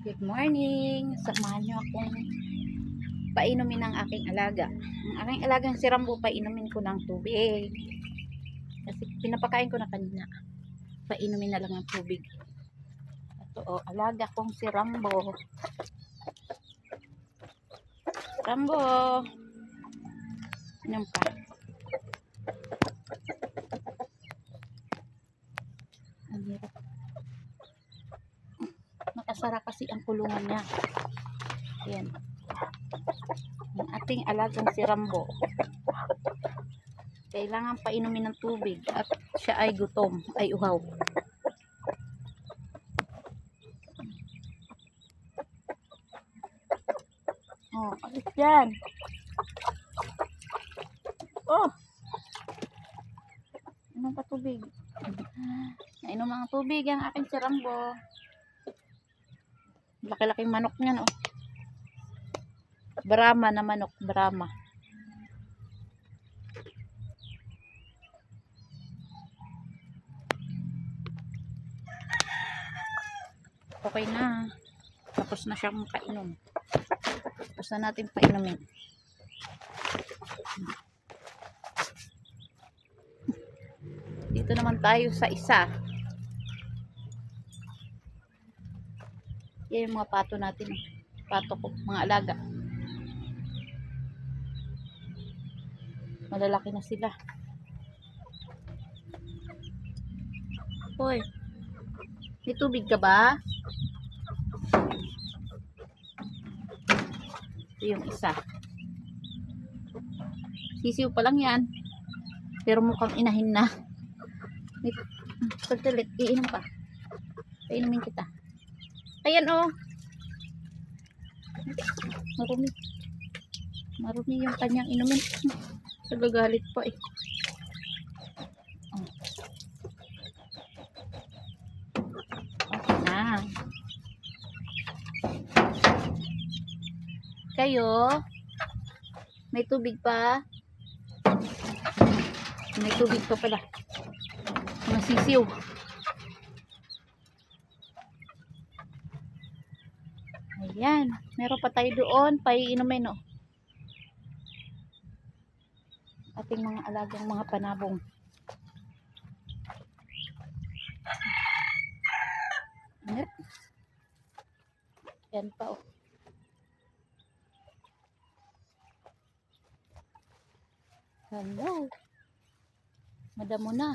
Good morning! Samahan niyo akong painumin ng aking alaga. Ang aking alagang si Rambo, painumin ko ng tubig. Kasi pinapakain ko na kanina. Painumin na lang ng tubig. Ito alaga kong si Rambo. Rambo! Inom pa. Ang hirap. Nakasara kasi ang kulungan niya. Ayan. Ang ating alagang si Rambo. Kailangan painumin ng tubig at siya ay gutom, ay uhaw. Oh, alis dyan. Oh! Inom pa tubig. Nainom ang tubig ang aking si Rambo. Laki-laking manok niyan, oh. Brahma na manok, Brahma. Okay na. Tapos na siyang painom. Tapos na natin painumin. Dito naman tayo sa isa. Yan yung mga pato natin. Pato ko, mga alaga. Malalaki na sila. Hoy, may tubig ka ba? Ito yung isa. Sisiw pa lang yan. Pero mukhang inahin na. Pagdalit, iinom pa. Painumin kita. Ayan, oh. Marumi. Marumi yung kanyang inumin. Nagagalit pa, eh. Oh. Okay na. Kayo, may tubig pa? May tubig pa pala. Masisiw. Ayan. Meron pa tayo doon. Paiinumin, no? Ating mga alagang mga panabong. Yan pa, oh. Hello. Madamo na.